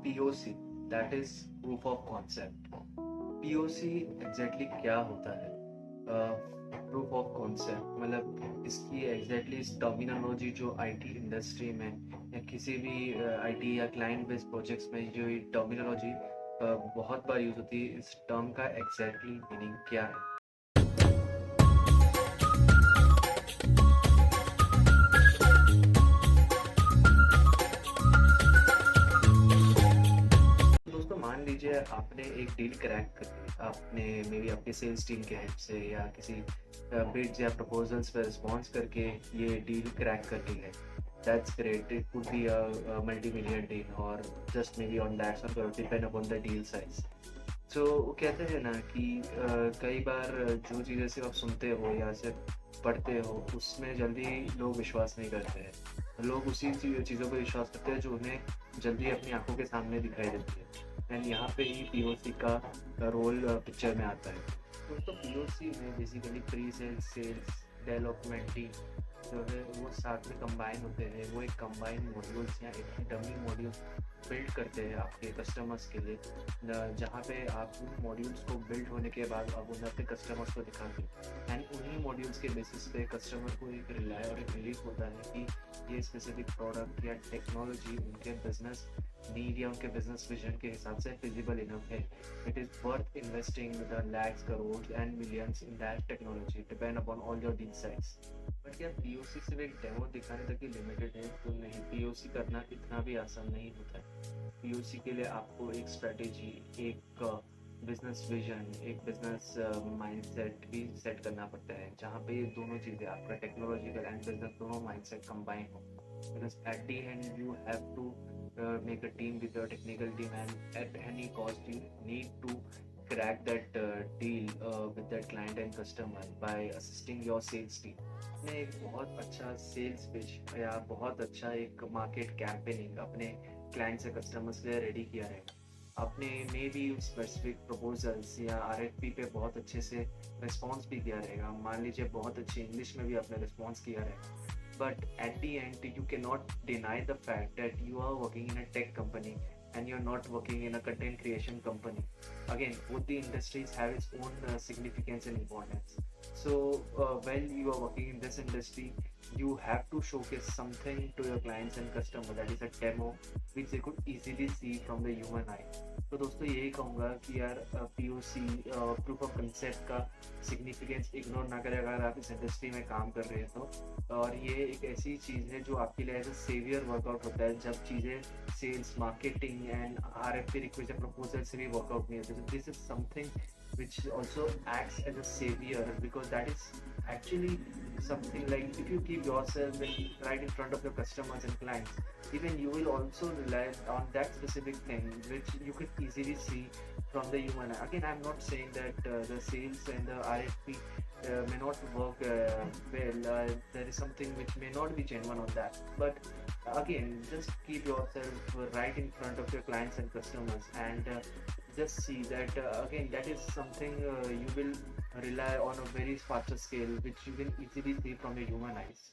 POC, that is proof of concept. POC exactly क्या होता है? प्रूफ ऑफ कॉन्सेप्ट मतलब इसकी एग्जैक्टली इस टर्मिनोलॉजी जो आईटी इंडस्ट्री में या किसी भी आईटी या क्लाइंट बेस्ड प्रोजेक्ट्स में जो ये टर्मिनोलॉजी बहुत बार यूज होती है, इस टर्म का एग्जैक्टली मीनिंग क्या है? दोस्तों मान लीजिए आपने एक डील क्रैक कर ली, आपने मे बी आपके सेल्स टीम के हेल्प से या किसी बिड्स या प्रपोजल्स पर रिस्पॉन्स करके ये डील क्रैक कर ली है. That's great. It could be a multi million deal और just may be on that's और depend upon the deal size. So वो कहते हैं ना कि कई बार जो चीज़ें सिर्फ आप सुनते हो या सिर्फ पढ़ते हो उसमें जल्दी लोग विश्वास नहीं करते हैं. लोग उसी चीज़ों पर विश्वास करते हैं जो उन्हें जल्दी अपनी आंखों के सामने दिखाई देती है. एंड यहाँ पे ही POC का रोल पिक्चर में आता है. दोस्तों POC में basically pre sales, sales, development team जो है वो साथ में कंबाइन होते हैं. वो एक कंबाइन मॉड्यूल्स या एक डमी मॉड्यूल्स बिल्ड करते हैं आपके कस्टमर्स के लिए, जहाँ पे आप उन मॉड्यूल्स को बिल्ड होने के बाद आप उन्हें अपने कस्टमर्स को दिखाते हैं. एंड उन्हीं मॉड्यूल्स के बेसिस पे कस्टमर को एक रिलाय और एक रिलीफ होता है कि ये स्पेसिफिक प्रोडक्ट या टेक्नोलॉजी उनके बिजनेस नीड या उनके बिजनेस विजन के हिसाब से फिजिबल इनफ है. It is worth investing the lakhs, crore and millions in that technology depend upon all your deal size. But क्या POC सिर्फ एक डेमो दिखाने तक ही लिमिटेड है? तो नहीं, POC करना इतना भी आसान नहीं होता है. POC के लिए आपको एक स्ट्रेटेजी, एक बिजनेस विजन, एक बिजनेस माइंडसेट भी सेट करना पड़ता है, जहाँ पे ये दोनों चीज़ें आपका टेक्नोलॉजिकल एंड बिजनेस दोनों माइंडसेट कंबाइन हो. Because at the end you have to make a team with your technical team, and at any cost you need to crack that deal with that client and customer by assisting your sales team. ने एक बहुत अच्छा sales pitch या बहुत अच्छा एक market campaigning अपने clients या कस्टमर्स के लिए रेडी किया है. आपने मे बी स्पेसिफिक प्रपोजल्स या RFP पे बहुत अच्छे से रिस्पॉन्स भी किया रहेगा. मान लीजिए बहुत अच्छी इंग्लिश में भी आपने रिस्पॉन्स किया रहेगा. But at the end, you cannot deny the fact that you are working in a tech company and you're not working in a content creation company. Again, both the industries have its own significance and importance. So, when you are working in this industry, you have to showcase something to your clients and customers, that is a demo which they could easily see from the human eye. तो दोस्तों यही कहूँगा कि यार POC proof of concept का significance ignore ना करें अगर आप इस इंडस्ट्री में काम कर रहे हैं तो. और ये एक ऐसी चीज़ है जो आपके लिए एज अ सेवियर वर्कआउट होता है जब चीज़ें sales, marketing and RFP request या प्रपोजल से भी वर्कआउट नहीं होती. This is something which also acts as a savior, because that is actually something like if you keep yourself right in front of your customers and clients, even you will also rely on that specific thing which you can easily see from the human eye. Again, I'm not saying that the sales and the RFP may not work well. There is something which may not be genuine on that, but again, just keep yourself right in front of your clients and customers, and just see that again that is something you will rely on a very faster scale which you can easily see from your human eyes.